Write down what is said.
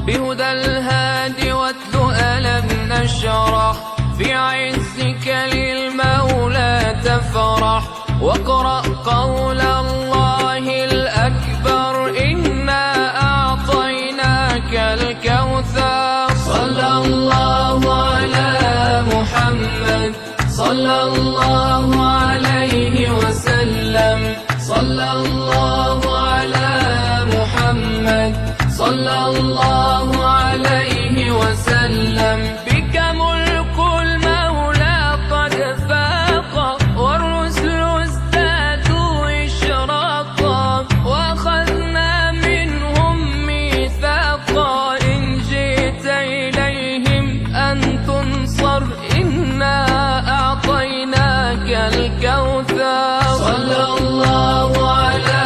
بهدى الهادي والدؤى لم نشرح، في عزك للمولى تفرح. واقرأ قول الله الأكبر إنا أعطيناك الكوثر. صلى الله على محمد صلى الله عليه وسلم. صلى الله على محمد صلى الله